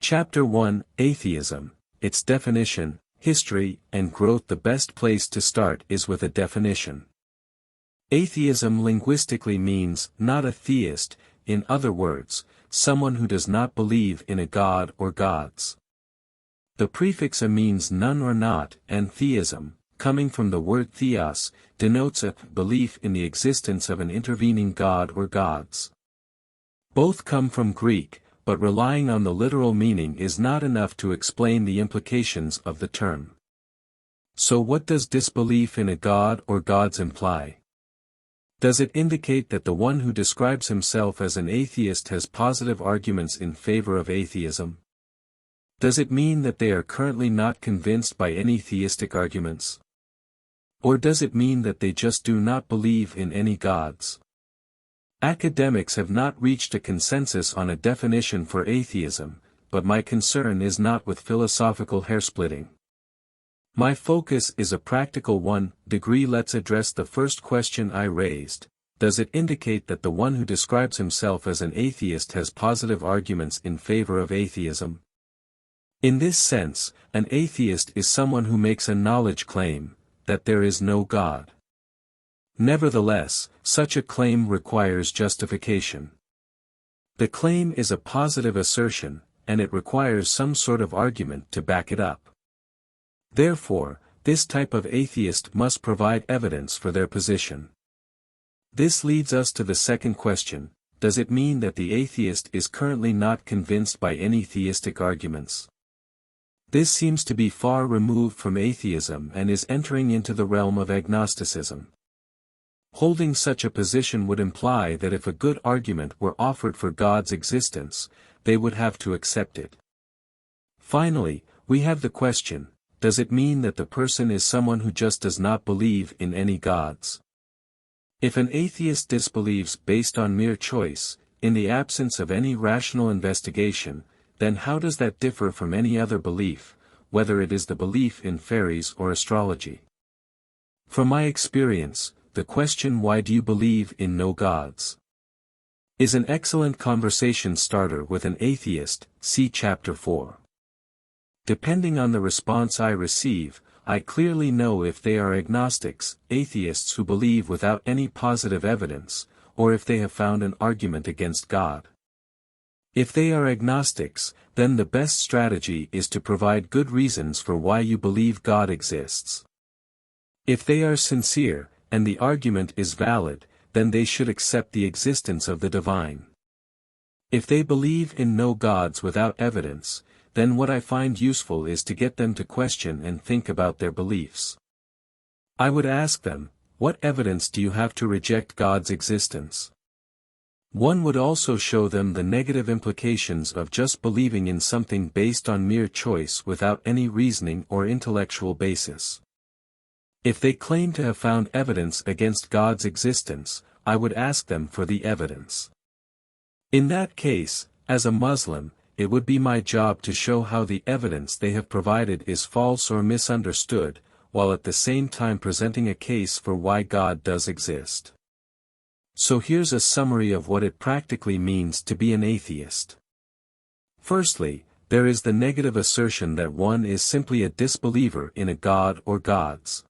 Chapter 1, Atheism, its definition, history, and growth. The best place to start is with a definition. Atheism linguistically means not a theist, in other words, someone who does not believe in a god or gods. The prefix a means none or not, and theism, coming from the word theos, denotes a belief in the existence of an intervening god or gods. Both come from Greek, but relying on the literal meaning is not enough to explain the implications of the term. So what does disbelief in a god or gods imply? Does it indicate that the one who describes himself as an atheist has positive arguments in favor of atheism? Does it mean that they are currently not convinced by any theistic arguments? Or does it mean that they just do not believe in any gods? Academics have not reached a consensus on a definition for atheism, but my concern is not with philosophical hairsplitting. My focus is a practical one. Let's address the first question I raised. Does it indicate that the one who describes himself as an atheist has positive arguments in favor of atheism? In this sense, an atheist is someone who makes a knowledge claim, that there is no God. Nevertheless, such a claim requires justification. The claim is a positive assertion, and it requires some sort of argument to back it up. Therefore, this type of atheist must provide evidence for their position. This leads us to the second question: does it mean that the atheist is currently not convinced by any theistic arguments? This seems to be far removed from atheism and is entering into the realm of agnosticism. Holding such a position would imply that if a good argument were offered for God's existence, they would have to accept it. Finally, we have the question: does it mean that the person is someone who just does not believe in any gods? If an atheist disbelieves based on mere choice, in the absence of any rational investigation, then how does that differ from any other belief, whether it is the belief in fairies or astrology? From my experience, the question "why do you believe in no gods?" is an excellent conversation starter with an atheist. See Chapter 4. Depending on the response I receive, I clearly know if they are agnostics, atheists who believe without any positive evidence, or if they have found an argument against God. If they are agnostics, then the best strategy is to provide good reasons for why you believe God exists. If they are sincere, and the argument is valid, then they should accept the existence of the divine. If they believe in no gods without evidence, then what I find useful is to get them to question and think about their beliefs. I would ask them, what evidence do you have to reject God's existence? One would also show them the negative implications of just believing in something based on mere choice without any reasoning or intellectual basis. If they claim to have found evidence against God's existence, I would ask them for the evidence. In that case, as a Muslim, it would be my job to show how the evidence they have provided is false or misunderstood, while at the same time presenting a case for why God does exist. So here's a summary of what it practically means to be an atheist. Firstly, there is the negative assertion that one is simply a disbeliever in a god or gods.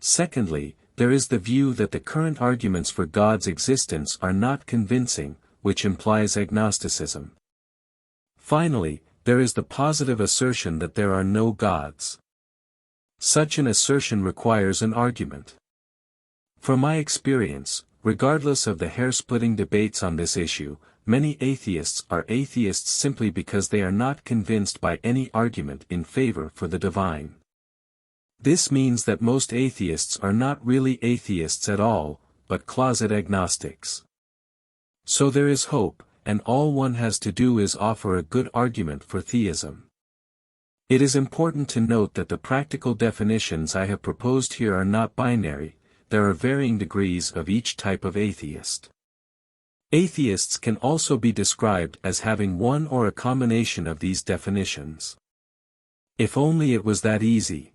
Secondly, there is the view that the current arguments for God's existence are not convincing, which implies agnosticism. Finally, there is the positive assertion that there are no gods. Such an assertion requires an argument. From my experience, regardless of the hair-splitting debates on this issue, many atheists are atheists simply because they are not convinced by any argument in favor for the divine. This means that most atheists are not really atheists at all, but closet agnostics. So there is hope, and all one has to do is offer a good argument for theism. It is important to note that the practical definitions I have proposed here are not binary. There are varying degrees of each type of atheist. Atheists can also be described as having one or a combination of these definitions. If only it was that easy.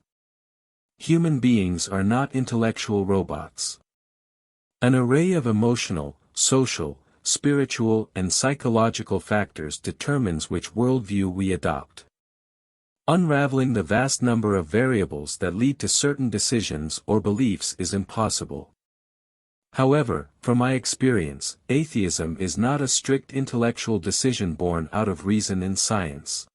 Human beings are not intellectual robots. An array of emotional, social, spiritual and psychological factors determines which worldview we adopt. Unraveling the vast number of variables that lead to certain decisions or beliefs is impossible. However, from my experience, atheism is not a strict intellectual decision born out of reason and science.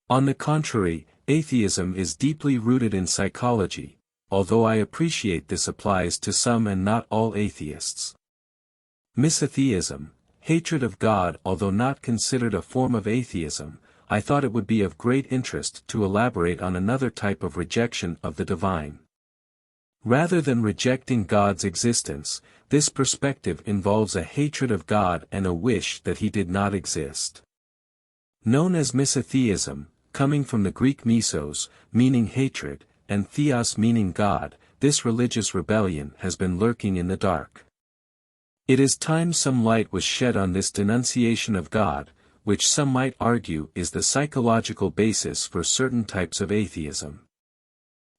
On the contrary, atheism is deeply rooted in psychology, although I appreciate this applies to some and not all atheists. Misatheism, hatred of God. Although not considered a form of atheism, I thought it would be of great interest to elaborate on another type of rejection of the divine. Rather than rejecting God's existence, this perspective involves a hatred of God and a wish that he did not exist. Known as misatheism, coming from the Greek misos, meaning hatred, and theos meaning God, this religious rebellion has been lurking in the dark. It is time some light was shed on this denunciation of God, which some might argue is the psychological basis for certain types of atheism.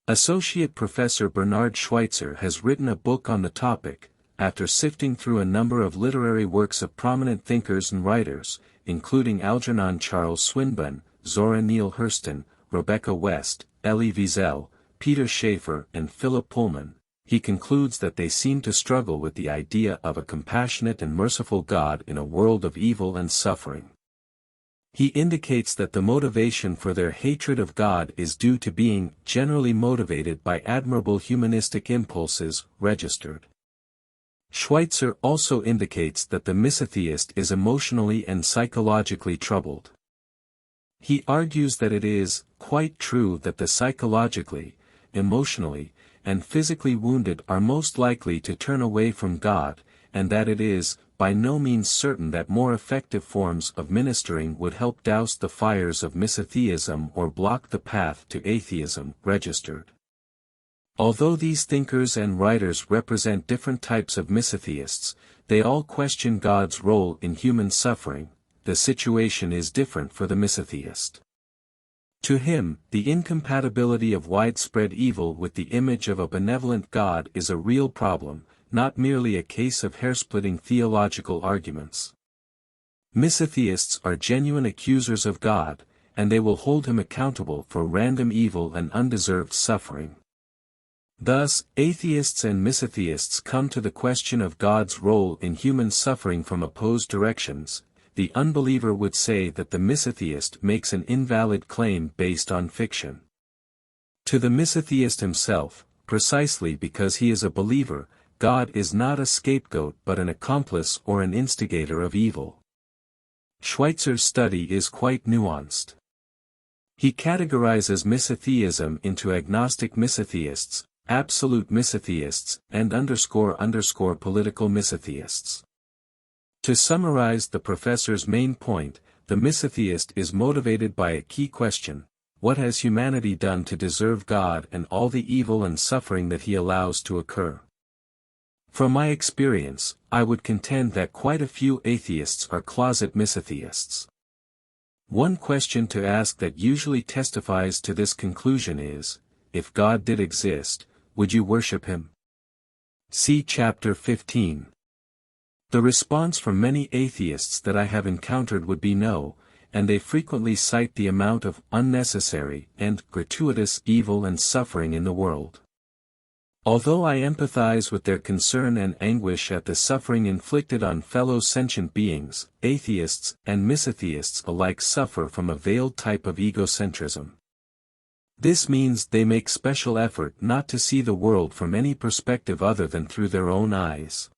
Associate Professor Bernard Schweitzer has written a book on the topic, after sifting through a number of literary works of prominent thinkers and writers, including Algernon Charles Swinburne, Zora Neale Hurston, Rebecca West, Elie Wiesel, Peter Schaefer and Philip Pullman. He concludes that they seem to struggle with the idea of a compassionate and merciful God in a world of evil and suffering. He indicates that the motivation for their hatred of God is due to being generally motivated by admirable humanistic impulses, registered. Schweitzer also indicates that the misatheist is emotionally and psychologically troubled. He argues that it is quite true that the psychologically, emotionally, and physically wounded are most likely to turn away from God, and that it is by no means certain that more effective forms of ministering would help douse the fires of misatheism or block the path to atheism, registered. Although these thinkers and writers represent different types of misatheists, they all question God's role in human suffering. The situation is different for the misatheist. To him, the incompatibility of widespread evil with the image of a benevolent God is a real problem, not merely a case of hair-splitting theological arguments. Misatheists are genuine accusers of God, and they will hold him accountable for random evil and undeserved suffering. Thus, atheists and misatheists come to the question of God's role in human suffering from opposed directions. The unbeliever would say that the misatheist makes an invalid claim based on fiction. To the misatheist himself, precisely because he is a believer, God is not a scapegoat but an accomplice or an instigator of evil. Schweitzer's study is quite nuanced. He categorizes misatheism into agnostic misatheists, absolute misatheists, and __ political misatheists. To summarize the professor's main point, the misatheist is motivated by a key question: what has humanity done to deserve God and all the evil and suffering that he allows to occur? From my experience, I would contend that quite a few atheists are closet misatheists. One question to ask that usually testifies to this conclusion is, if God did exist, would you worship him? See Chapter 15. The response from many atheists that I have encountered would be no, and they frequently cite the amount of unnecessary and gratuitous evil and suffering in the world. Although I empathize with their concern and anguish at the suffering inflicted on fellow sentient beings, atheists and misatheists alike suffer from a veiled type of egocentrism. This means they make special effort not to see the world from any perspective other than through their own eyes.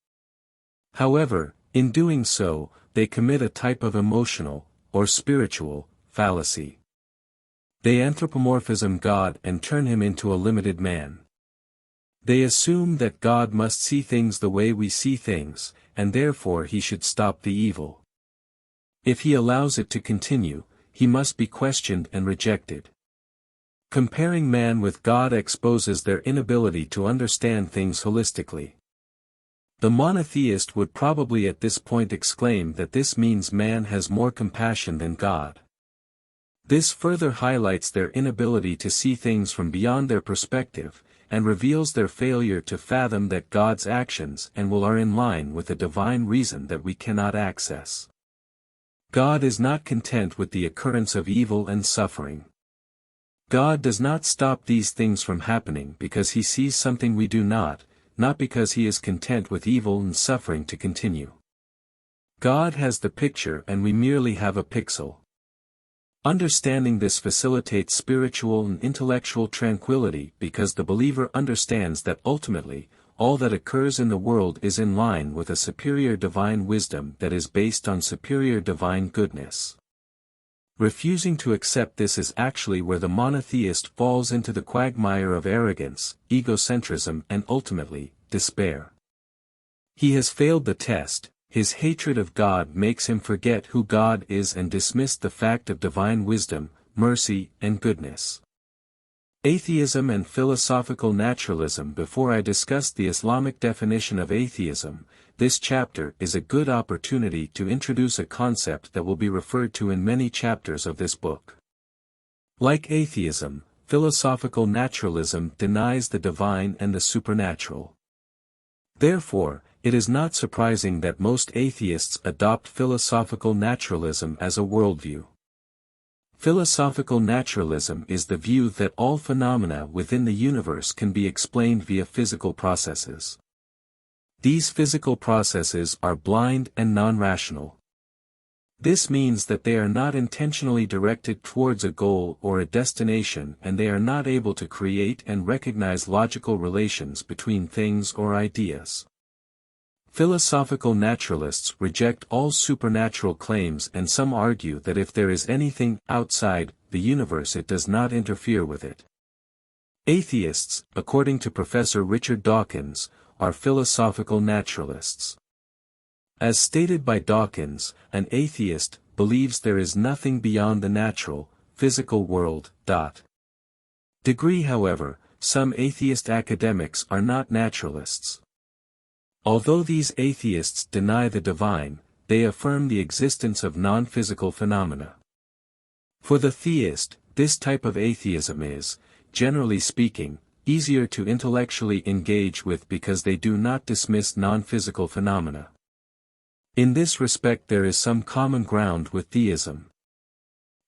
However, in doing so, they commit a type of emotional, or spiritual, fallacy. They anthropomorphism God and turn him into a limited man. They assume that God must see things the way we see things, and therefore he should stop the evil. If he allows it to continue, he must be questioned and rejected. Comparing man with God exposes their inability to understand things holistically. The monotheist would probably at this point exclaim that this means man has more compassion than God. This further highlights their inability to see things from beyond their perspective, and reveals their failure to fathom that God's actions and will are in line with a divine reason that we cannot access. God is not content with the occurrence of evil and suffering. God does not stop these things from happening because he sees something we do not because he is content with evil and suffering to continue. God has the picture and we merely have a pixel. Understanding this facilitates spiritual and intellectual tranquility because the believer understands that ultimately, all that occurs in the world is in line with a superior divine wisdom that is based on superior divine goodness. Refusing to accept this is actually where the monotheist falls into the quagmire of arrogance, egocentrism and ultimately, despair. He has failed the test, his hatred of God makes him forget who God is and dismiss the fact of divine wisdom, mercy and goodness. Atheism and philosophical naturalism. Before I discuss the Islamic definition of atheism, this chapter is a good opportunity to introduce a concept that will be referred to in many chapters of this book. Like atheism, philosophical naturalism denies the divine and the supernatural. Therefore, it is not surprising that most atheists adopt philosophical naturalism as a worldview. Philosophical naturalism is the view that all phenomena within the universe can be explained via physical processes. These physical processes are blind and non-rational. This means that they are not intentionally directed towards a goal or a destination and they are not able to create and recognize logical relations between things or ideas. Philosophical naturalists reject all supernatural claims and some argue that if there is anything outside the universe it does not interfere with it. Atheists, according to Professor Richard Dawkins, are philosophical naturalists. As stated by Dawkins, an atheist believes there is nothing beyond the natural, physical world. However, some atheist academics are not naturalists. Although these atheists deny the divine, they affirm the existence of non-physical phenomena. For the theist, this type of atheism is, generally speaking, easier to intellectually engage with because they do not dismiss non-physical phenomena. In this respect there is some common ground with theism.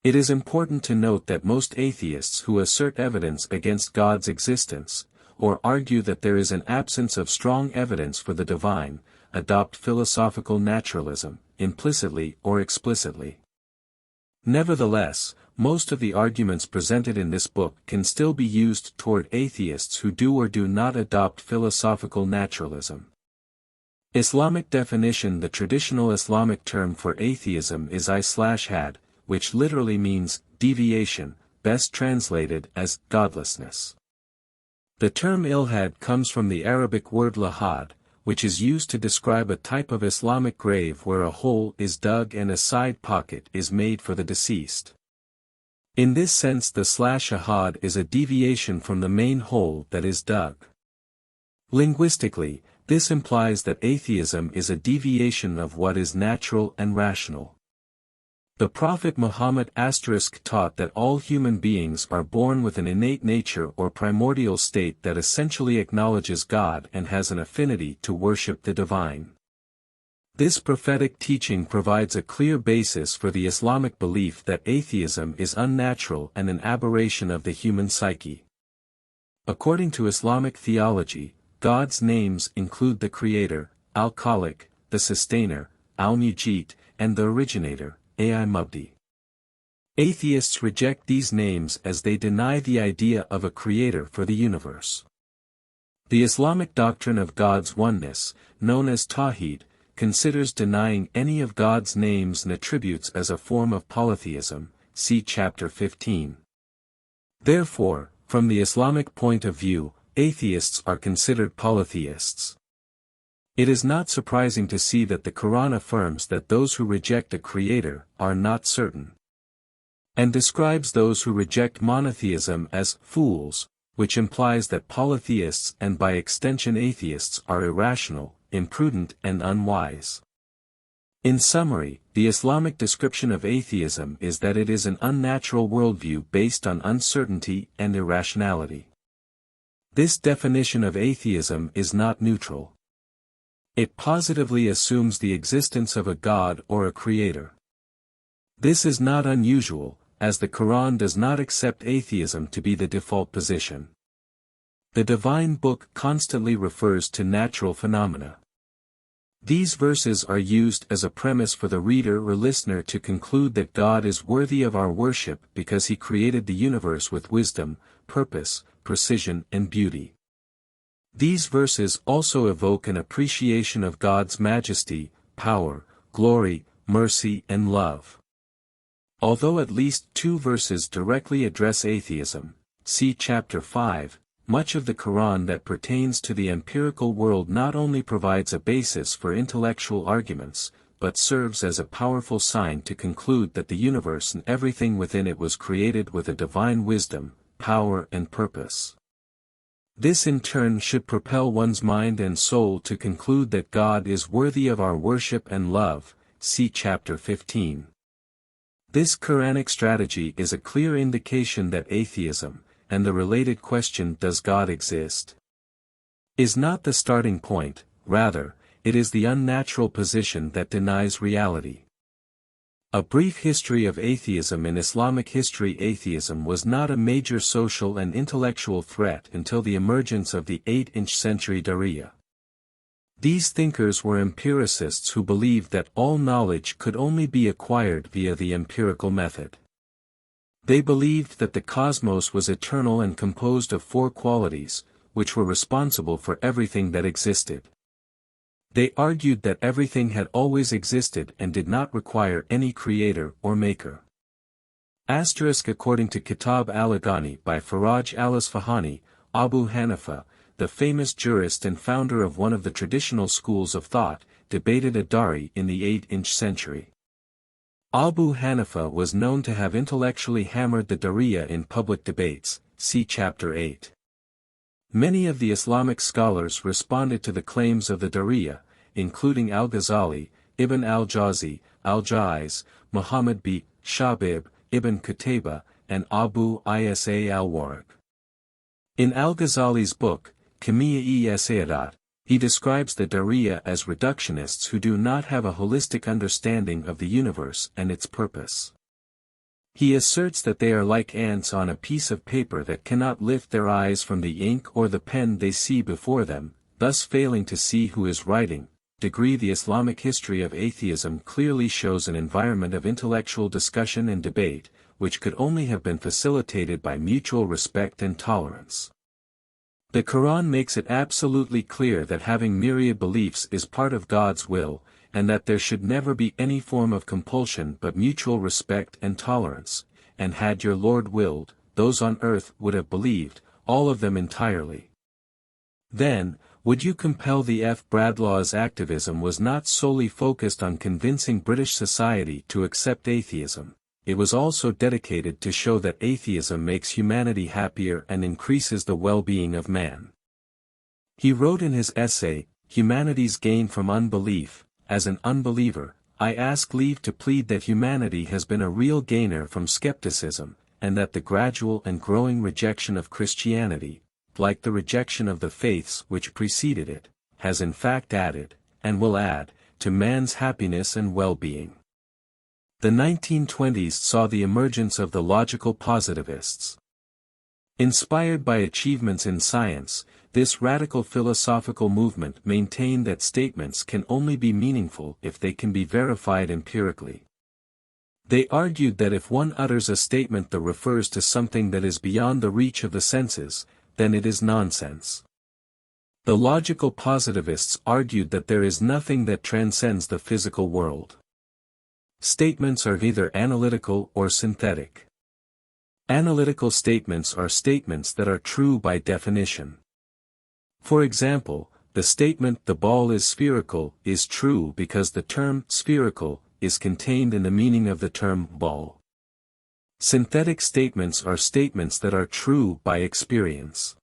It is important to note that most atheists who assert evidence against God's existence, or argue that there is an absence of strong evidence for the divine, adopt philosophical naturalism, implicitly or explicitly. Nevertheless, most of the arguments presented in this book can still be used toward atheists who do or do not adopt philosophical naturalism. Islamic definition. The traditional Islamic term for atheism is I/had, which literally means deviation, best translated as godlessness. The term ilhad comes from the Arabic word lahad, which is used to describe a type of Islamic grave where a hole is dug and a side pocket is made for the deceased. In this sense the /ahad is a deviation from the main hole that is dug. Linguistically, this implies that atheism is a deviation of what is natural and rational. The Prophet Muhammad taught that all human beings are born with an innate nature or primordial state that essentially acknowledges God and has an affinity to worship the divine. This prophetic teaching provides a clear basis for the Islamic belief that atheism is unnatural and an aberration of the human psyche. According to Islamic theology, God's names include the Creator, Al-Khaliq, the Sustainer, Al-Mujit, and the Originator, Al-Mubdi. Atheists reject these names as they deny the idea of a creator for the universe. The Islamic doctrine of God's oneness, known as Tawhid, considers denying any of God's names and attributes as a form of polytheism, see chapter 15. Therefore, from the Islamic point of view, atheists are considered polytheists. It is not surprising to see that the Qur'an affirms that those who reject a creator are not certain, and describes those who reject monotheism as fools, which implies that polytheists and by extension atheists are irrational, imprudent and unwise. In summary, the Islamic description of atheism is that it is an unnatural worldview based on uncertainty and irrationality. This definition of atheism is not neutral. It positively assumes the existence of a God or a creator. This is not unusual, as the Qur'an does not accept atheism to be the default position. The divine book constantly refers to natural phenomena. These verses are used as a premise for the reader or listener to conclude that God is worthy of our worship because he created the universe with wisdom, purpose, precision and beauty. These verses also evoke an appreciation of God's majesty, power, glory, mercy and love. Although at least 2 verses directly address atheism, see chapter 5, much of the Qur'an that pertains to the empirical world not only provides a basis for intellectual arguments, but serves as a powerful sign to conclude that the universe and everything within it was created with a divine wisdom, power and purpose. This in turn should propel one's mind and soul to conclude that God is worthy of our worship and love, see chapter 15. This Quranic strategy is a clear indication that atheism, and the related question "Does God exist?" is not the starting point, rather, it is the unnatural position that denies reality. A brief history of atheism in Islamic history. Atheism was not a major social and intellectual threat until the emergence of the 8th century Dariya. These thinkers were empiricists who believed that all knowledge could only be acquired via the empirical method. They believed that the cosmos was eternal and composed of 4 qualities, which were responsible for everything that existed. They argued that everything had always existed and did not require any creator or maker. According to Kitab al-Aghani by Faraj al-Isfahani, Abu Hanifa, the famous jurist and founder of one of the traditional schools of thought, debated a Dari in the 8th century. Abu Hanifa was known to have intellectually hammered the Dariya in public debates, see chapter 8. Many of the Islamic scholars responded to the claims of the Dariya, including al-Ghazali, Ibn al-Jawzi, al-Jaiz, Muhammad b. Shabib, Ibn Qutayba, and Abu Isa al-Warraq. In al-Ghazali's book, Kamiya-e-Sayadat, he describes the Dariya as reductionists who do not have a holistic understanding of the universe and its purpose. He asserts that they are like ants on a piece of paper that cannot lift their eyes from the ink or the pen they see before them, thus failing to see who is writing. The Islamic history of atheism clearly shows an environment of intellectual discussion and debate, which could only have been facilitated by mutual respect and tolerance. The Quran makes it absolutely clear that having myriad beliefs is part of God's will, and that there should never be any form of compulsion but mutual respect and tolerance, and had your Lord willed, those on earth would have believed, all of them entirely. Then, would you compel the F. Bradlaugh's activism was not solely focused on convincing British society to accept atheism, it was also dedicated to show that atheism makes humanity happier and increases the well-being of man. He wrote in his essay, Humanity's Gain from Unbelief, as an unbeliever, I ask leave to plead that humanity has been a real gainer from skepticism, and that the gradual and growing rejection of Christianity, like the rejection of the faiths which preceded it, has in fact added, and will add, to man's happiness and well-being. The 1920s saw the emergence of the logical positivists. Inspired by achievements in science, this radical philosophical movement maintained that statements can only be meaningful if they can be verified empirically. They argued that if one utters a statement that refers to something that is beyond the reach of the senses, then it is nonsense. The logical positivists argued that there is nothing that transcends the physical world. Statements are either analytical or synthetic. Analytical statements are statements that are true by definition. For example, the statement "the ball is spherical" is true because the term "spherical" is contained in the meaning of the term "ball." Synthetic statements are statements that are true by experience.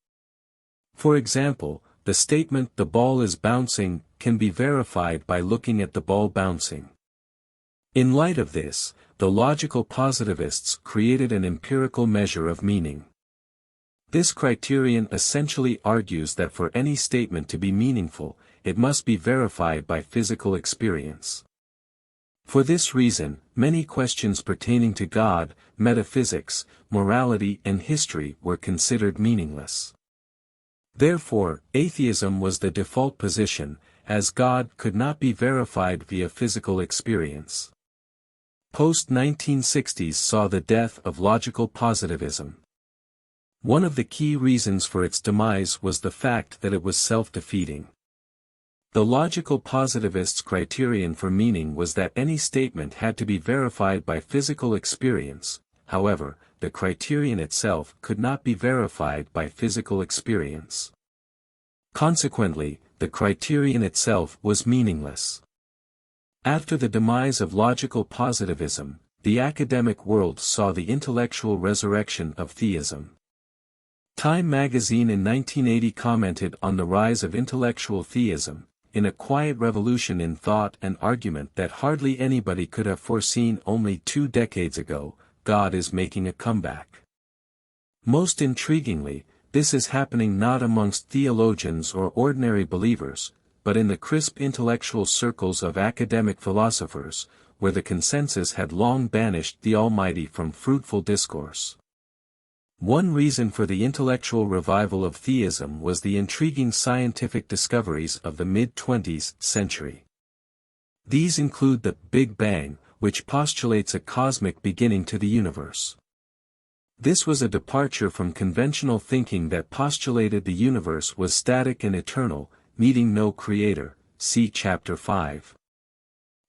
For example, the statement "the ball is bouncing" can be verified by looking at the ball bouncing. In light of this, the logical positivists created an empirical measure of meaning. This criterion essentially argues that for any statement to be meaningful, it must be verified by physical experience. For this reason, many questions pertaining to God, metaphysics, morality and history were considered meaningless. Therefore, atheism was the default position, as God could not be verified via physical experience. Post-1960s saw the death of logical positivism. One of the key reasons for its demise was the fact that it was self-defeating. The logical positivists' criterion for meaning was that any statement had to be verified by physical experience. However, the criterion itself could not be verified by physical experience. Consequently, the criterion itself was meaningless. After the demise of logical positivism, the academic world saw the intellectual resurrection of theism. Time magazine in 1980 commented on the rise of intellectual theism, in a quiet revolution in thought and argument that hardly anybody could have foreseen only 2 decades ago. God is making a comeback. Most intriguingly, this is happening not amongst theologians or ordinary believers, but in the crisp intellectual circles of academic philosophers, where the consensus had long banished the Almighty from fruitful discourse. One reason for the intellectual revival of theism was the intriguing scientific discoveries of the mid-20th century. These include the Big Bang, which postulates a cosmic beginning to the universe. This was a departure from conventional thinking that postulated the universe was static and eternal, needing no creator, see Chapter 5.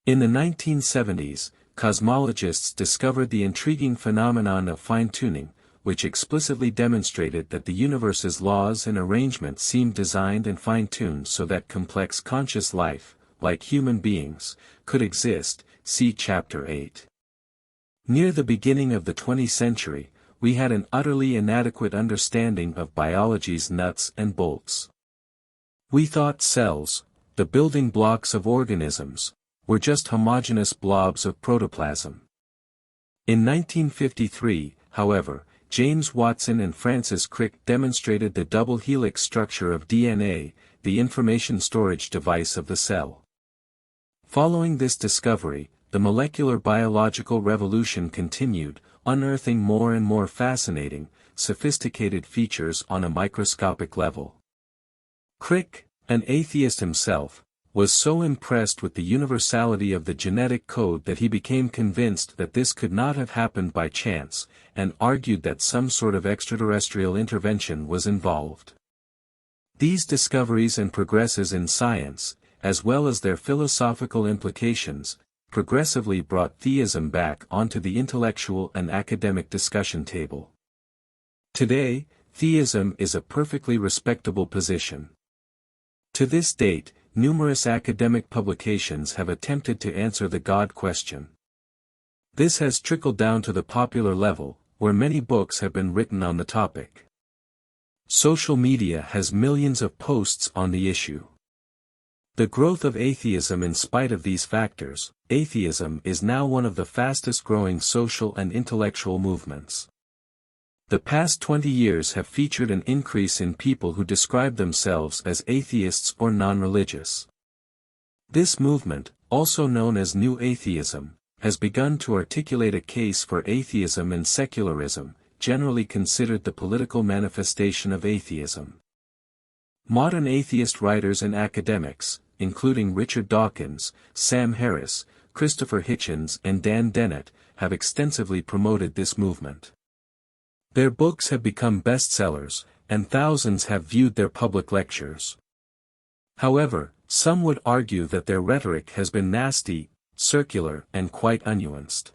In the 1970s, cosmologists discovered the intriguing phenomenon of fine-tuning, which explicitly demonstrated that the universe's laws and arrangements seemed designed and fine-tuned so that complex conscious life, like human beings, could exist, see Chapter 8. Near the beginning of the 20th century, we had an utterly inadequate understanding of biology's nuts and bolts. We thought cells, the building blocks of organisms, were just homogeneous blobs of protoplasm. In 1953, however, James Watson and Francis Crick demonstrated the double helix structure of DNA, the information storage device of the cell. Following this discovery, the molecular biological revolution continued, unearthing more and more fascinating, sophisticated features on a microscopic level. Crick, an atheist himself, was so impressed with the universality of the genetic code that he became convinced that this could not have happened by chance, and argued that some sort of extraterrestrial intervention was involved. These discoveries and progresses in science, as well as their philosophical implications, progressively brought theism back onto the intellectual and academic discussion table. Today, theism is a perfectly respectable position. To this date, numerous academic publications have attempted to answer the God question. This has trickled down to the popular level, where many books have been written on the topic. Social media has millions of posts on the issue. The growth of atheism. In spite of these factors, atheism is now one of the fastest growing social and intellectual movements. The past 20 years have featured an increase in people who describe themselves as atheists or non-religious. This movement, also known as New Atheism, has begun to articulate a case for atheism and secularism, generally considered the political manifestation of atheism. Modern atheist writers and academics, including Richard Dawkins, Sam Harris, Christopher Hitchens and Dan Dennett, have extensively promoted this movement. Their books have become bestsellers, and thousands have viewed their public lectures. However, some would argue that their rhetoric has been nasty, circular and quite unnuanced.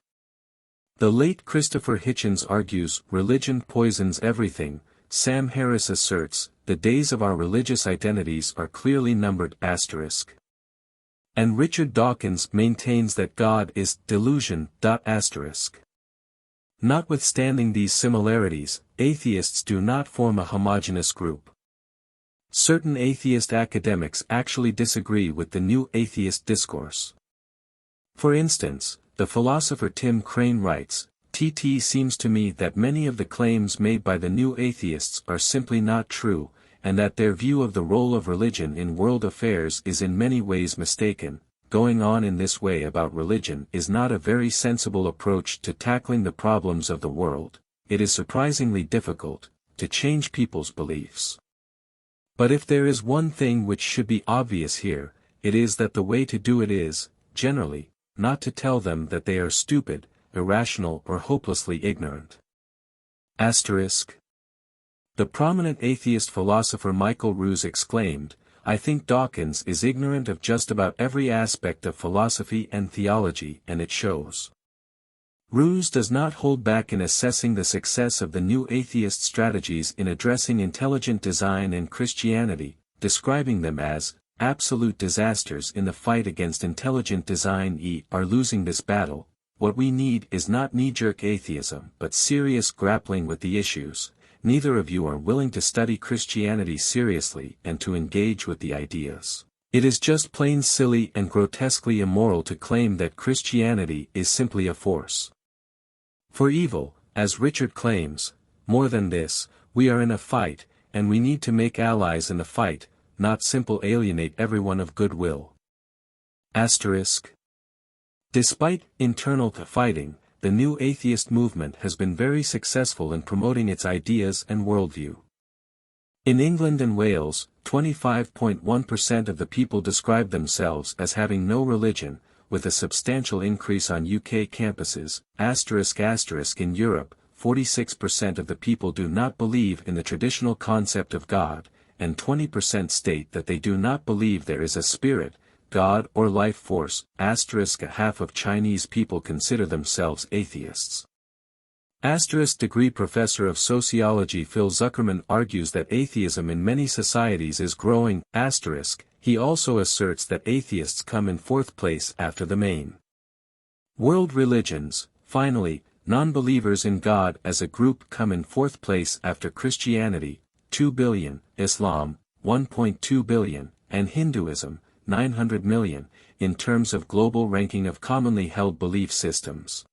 The late Christopher Hitchens argues religion poisons everything. Sam Harris asserts, the days of our religious identities are clearly numbered. And Richard Dawkins maintains that God is delusion. Notwithstanding these similarities, atheists do not form a homogeneous group. Certain atheist academics actually disagree with the new atheist discourse. For instance, the philosopher Tim Crane writes, TT seems to me that many of the claims made by the new atheists are simply not true, and that their view of the role of religion in world affairs is in many ways mistaken. Going on in this way about religion is not a very sensible approach to tackling the problems of the world. It is surprisingly difficult to change people's beliefs. But if there is one thing which should be obvious here, it is that the way to do it is, generally, not to tell them that they are stupid, irrational or hopelessly ignorant. Asterisk. The prominent atheist philosopher Michael Ruse exclaimed, "I think Dawkins is ignorant of just about every aspect of philosophy and theology, and it shows." Ruse does not hold back in assessing the success of the new atheist strategies in addressing intelligent design and Christianity, describing them as absolute disasters in the fight against intelligent design. Are losing this battle. What we need is not knee-jerk atheism but serious grappling with the issues. Neither of you are willing to study Christianity seriously and to engage with the ideas. It is just plain silly and grotesquely immoral to claim that Christianity is simply a force for evil, as Richard claims. More than this, we are in a fight, and we need to make allies in the fight, not simply alienate everyone of goodwill. Asterisk. Despite internal fighting, the new atheist movement has been very successful in promoting its ideas and worldview. In England and Wales, 25.1% of the people describe themselves as having no religion, with a substantial increase on UK campuses. In Europe, 46% of the people do not believe in the traditional concept of God, and 20% state that they do not believe there is a spirit, God or life force. Half of Chinese people consider themselves atheists. Degree professor of sociology Phil Zuckerman argues that atheism in many societies is growing. He also asserts that atheists come in fourth place after the main world religions. Finally, non-believers in God as a group come in fourth place after Christianity, 2 billion, Islam, 1.2 billion, and Hinduism, 900 million, in terms of global ranking of commonly held belief systems.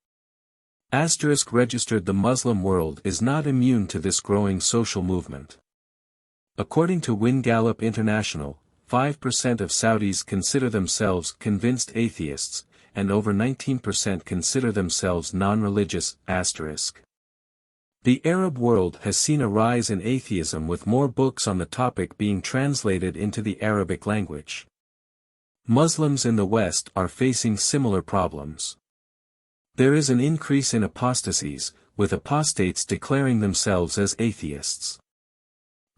Registered. The Muslim world is not immune to this growing social movement. According to Wynne Gallup International, 5% of Saudis consider themselves convinced atheists, and over 19% consider themselves non-religious. The Arab world has seen a rise in atheism with more books on the topic being translated into the Arabic language. Muslims in the West are facing similar problems. There is an increase in apostasies, with apostates declaring themselves as atheists.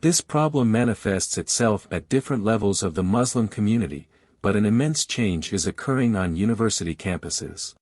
This problem manifests itself at different levels of the Muslim community, but an immense change is occurring on university campuses.